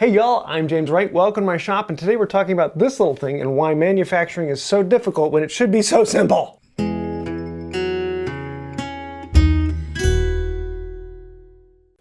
Hey y'all, I'm James Wright. Welcome to my shop, and today we're talking about this little thing and why manufacturing is so difficult when it should be so simple.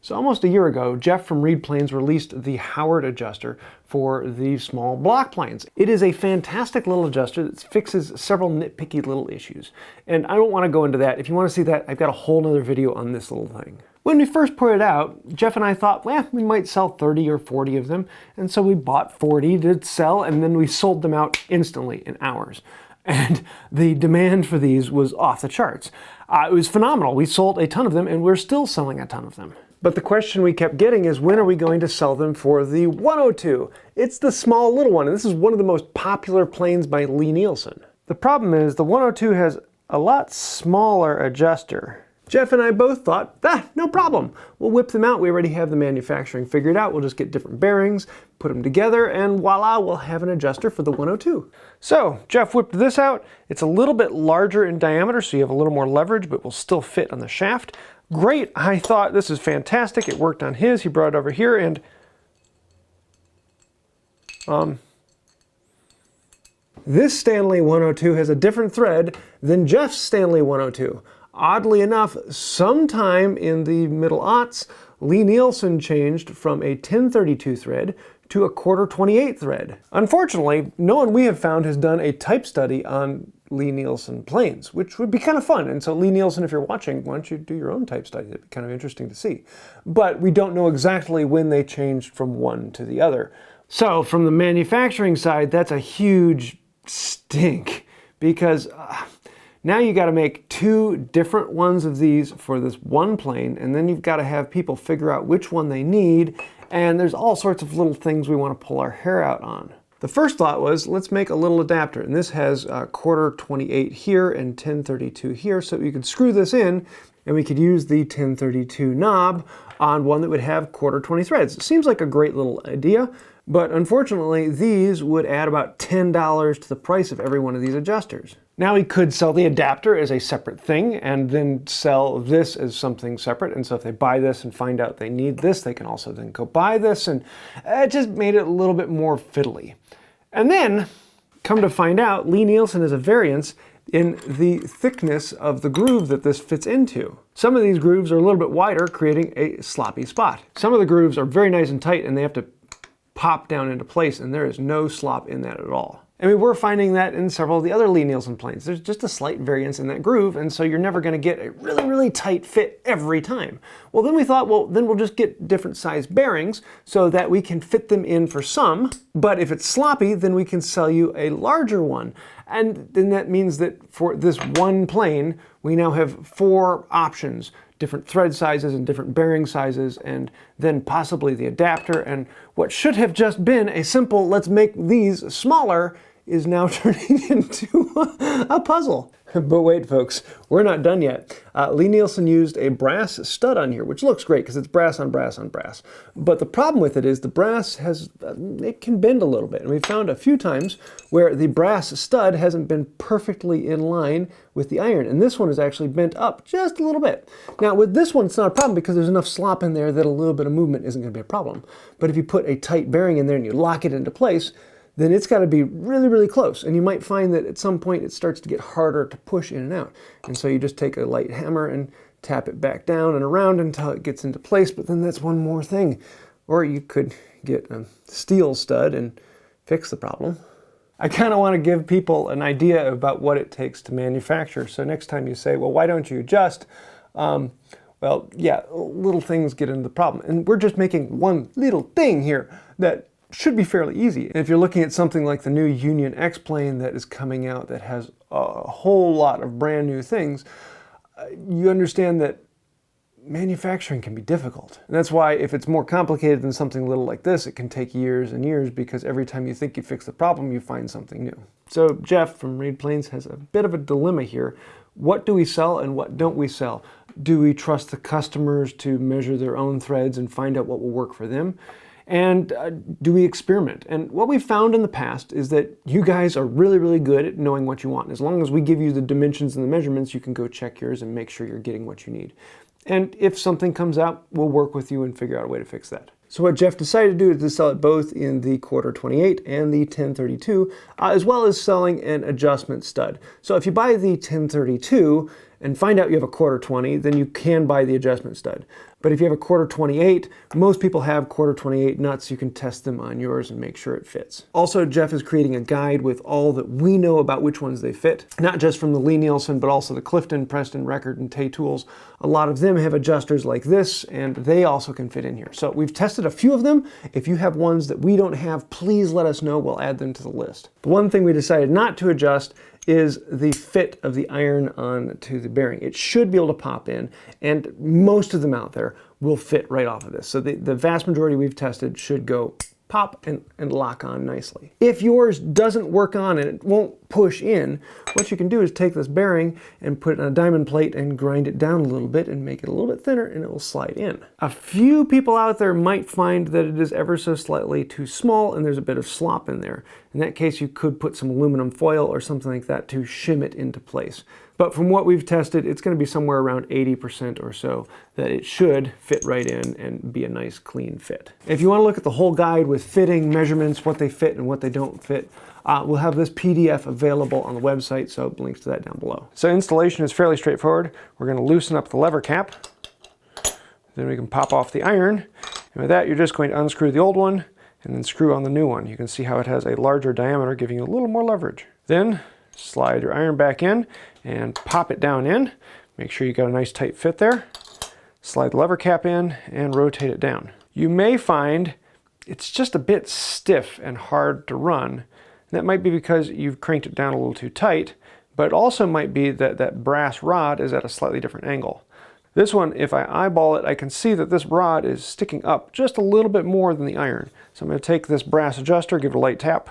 So almost a year ago, Jeff from Reed Planes released the Howard adjuster for the small block planes. It is a fantastic little adjuster that fixes several nitpicky little issues. And I don't want to go into that. If you want to see that, I've got a whole nother video on this little thing. When we first put it out, Jeff and I thought, well, we might sell 30 or 40 of them. And so we bought 40 to sell, and then we sold them out instantly in hours. And the demand for these was off the charts. It was phenomenal. We sold a ton of them, and we're still selling a ton of them. But the question we kept getting is, when are we going to sell them for the 102? It's the small little one, and this is one of the most popular planes by Lie Neilson. The problem is the 102 has a lot smaller adjuster. Jeff and I both thought, no problem. We'll whip them out. We already have the manufacturing figured out. We'll just get different bearings, put them together, and voila, we'll have an adjuster for the 102. So Jeff whipped this out. It's a little bit larger in diameter, so you have a little more leverage, but will still fit on the shaft. Great. I thought this is fantastic. It worked on his. He brought it over here, and this Stanley 102 has a different thread than Jeff's Stanley 102. Oddly enough, sometime in the middle aughts, Lie Neilson changed from a 1032 thread to a quarter 28 thread. Unfortunately, no one we have found has done a type study on Lie Neilson planes, which would be kind of fun. And so Lie Neilson, if you're watching, why don't you do your own type study? It'd be kind of interesting to see. But we don't know exactly when they changed from one to the other. So from the manufacturing side, that's a huge stink, because now you got to make two different ones of these for this one plane, and then you've got to have people figure out which one they need, and there's all sorts of little things we want to pull our hair out on. The first thought was, let's make a little adapter, and this has quarter 28 here and 1032 here, so you could screw this in, and we could use the 1032 knob on one that would have quarter 20 threads. It seems like a great little idea, but unfortunately these would add about $10 to the price of every one of these adjusters. Now we could sell the adapter as a separate thing and then sell this as something separate. And so if they buy this and find out they need this, they can also then go buy this. And it just made it a little bit more fiddly. And then, come to find out, Lie Neilson has a variance in the thickness of the groove that this fits into. Some of these grooves are a little bit wider, creating a sloppy spot. Some of the grooves are very nice and tight, and they have to pop down into place, and there is no slop in that at all. And we were finding that in several of the other Lie Neilson planes. There's just a slight variance in that groove, and so you're never going to get a really, really tight fit every time. Well, then we thought, well, then we'll just get different size bearings so that we can fit them in for some, but if it's sloppy, then we can sell you a larger one. And then that means that for this one plane, we now have 4 options, different thread sizes and different bearing sizes, and then possibly the adapter. And what should have just been a simple, let's make these smaller, is now turning into a puzzle. But wait, folks, we're not done yet. Lie Neilson used a brass stud on here, which looks great because it's brass on brass on brass. But the problem with it is the brass it can bend a little bit. And we've found a few times where the brass stud hasn't been perfectly in line with the iron. And this one is actually bent up just a little bit. Now with this one, it's not a problem because there's enough slop in there that a little bit of movement isn't going to be a problem. But if you put a tight bearing in there and you lock it into place, then it's got to be really, really close. And you might find that at some point it starts to get harder to push in and out. And so you just take a light hammer and tap it back down and around until it gets into place, but then that's one more thing. Or you could get a steel stud and fix the problem. I kind of want to give people an idea about what it takes to manufacture. So next time you say, well, why don't you adjust? Well, yeah, little things get into the problem. And we're just making one little thing here that should be fairly easy. And if you're looking at something like the new Union X plane that is coming out that has a whole lot of brand new things, you understand that manufacturing can be difficult. And that's why if it's more complicated than something little like this, it can take years and years, because every time you think you fix the problem, you find something new. So Jeff from Reed Planes has a bit of a dilemma here. What do we sell and what don't we sell? Do we trust the customers to measure their own threads and find out what will work for them? And do we experiment? And what we've found in the past is that you guys are really, really good at knowing what you want. And as long as we give you the dimensions and the measurements, you can go check yours and make sure you're getting what you need. And if something comes out, we'll work with you and figure out a way to fix that. So what Jeff decided to do is to sell it both in the 1/4-28 and the 1032, as well as selling an adjustment stud. So if you buy the 1032 and find out you have a 1/4-20, then you can buy the adjustment stud. But if you have a 1/4-28, most people have 1/4-28 nuts. You can test them on yours and make sure it fits. Also, Jeff is creating a guide with all that we know about which ones they fit, not just from the Lie Neilson, but also the Clifton, Preston, Record, and Tay tools. A lot of them have adjusters like this, and they also can fit in here. So we've tested a few of them. If you have ones that we don't have, please let us know. We'll add them to the list. The one thing we decided not to adjust is the fit of the iron onto the bearing. It should be able to pop in, and most of them out there will fit right off of this. So the vast majority we've tested should go pop and lock on nicely. If yours doesn't work on and it won't push in, what you can do is take this bearing and put it on a diamond plate and grind it down a little bit and make it a little bit thinner, and it will slide in. A few people out there might find that it is ever so slightly too small and there's a bit of slop in there. In that case, you could put some aluminum foil or something like that to shim it into place. But from what we've tested, it's going to be somewhere around 80% or so that it should fit right in and be a nice clean fit. If you want to look at the whole guide with fitting measurements, what they fit and what they don't fit, we'll have this PDF available on the website, so links to that down below. So installation is fairly straightforward. We're going to loosen up the lever cap. Then we can pop off the iron. And with that, you're just going to unscrew the old one and then screw on the new one. You can see how it has a larger diameter, giving you a little more leverage. Then slide your iron back in and pop it down in. Make sure you got a nice tight fit there. Slide the lever cap in and rotate it down. You may find it's just a bit stiff and hard to run. That might be because you've cranked it down a little too tight, but it also might be that that brass rod is at a slightly different angle. This one, if I eyeball it, I can see that this rod is sticking up just a little bit more than the iron. So I'm going to take this brass adjuster, give it a light tap,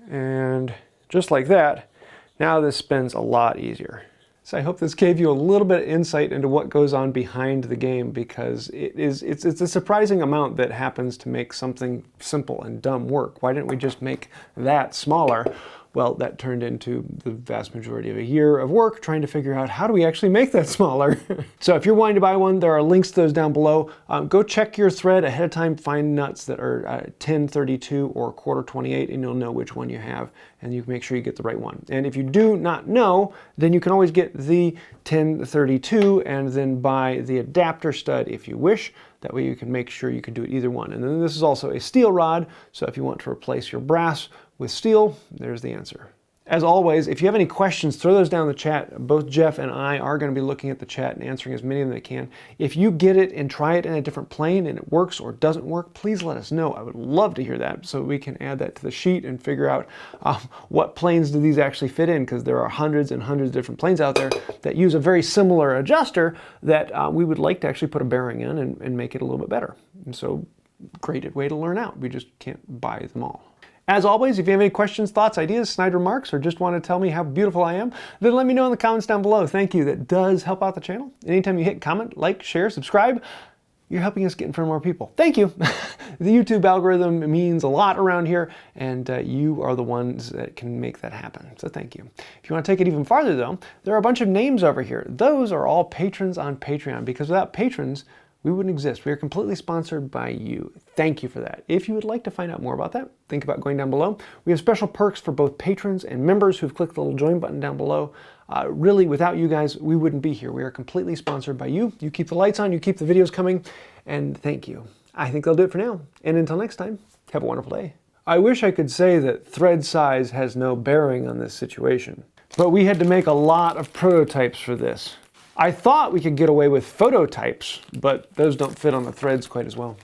and just like that, now this spins a lot easier. So I hope this gave you a little bit of insight into what goes on behind the game, because it's a surprising amount that happens to make something simple and dumb work. Why didn't we just make that smaller? Well, that turned into the vast majority of a year of work trying to figure out how do we actually make that smaller. So if you're wanting to buy one, there are links to those down below. Go check your thread ahead of time, find nuts that are 1032 or 1/4-28, and you'll know which one you have, and you can make sure you get the right one. And if you do not know, then you can always get the 1032 and then buy the adapter stud if you wish. That way you can make sure you can do it either one. And then this is also a steel rod, so if you want to replace your brass with steel, there's the answer. As always, if you have any questions, throw those down in the chat. Both Jeff and I are going to be looking at the chat and answering as many of them as I can. If you get it and try it in a different plane and it works or doesn't work, please let us know. I would love to hear that so we can add that to the sheet and figure out what planes do these actually fit in, because there are hundreds and hundreds of different planes out there that use a very similar adjuster that we would like to actually put a bearing in and make it a little bit better. And so, great way to learn out. We just can't buy them all. As always, if you have any questions, thoughts, ideas, snide remarks, or just want to tell me how beautiful I am, then let me know in the comments down below. Thank you. That does help out the channel. Anytime you hit comment, like, share, subscribe, you're helping us get in front of more people. Thank you. The YouTube algorithm means a lot around here, and you are the ones that can make that happen. So thank you. If you want to take it even farther, though, there are a bunch of names over here. Those are all patrons on Patreon, because without patrons, we wouldn't exist. We are completely sponsored by you. Thank you for that. If you would like to find out more about that, think about going down below. We have special perks for both patrons and members who've clicked the little join button down below. Really, without you guys, we wouldn't be here. We are completely sponsored by you. You keep the lights on, you keep the videos coming, and thank you. I think that'll do it for now. And until next time, have a wonderful day. I wish I could say that thread size has no bearing on this situation, but we had to make a lot of prototypes for this. I thought we could get away with phototypes, but those don't fit on the threads quite as well.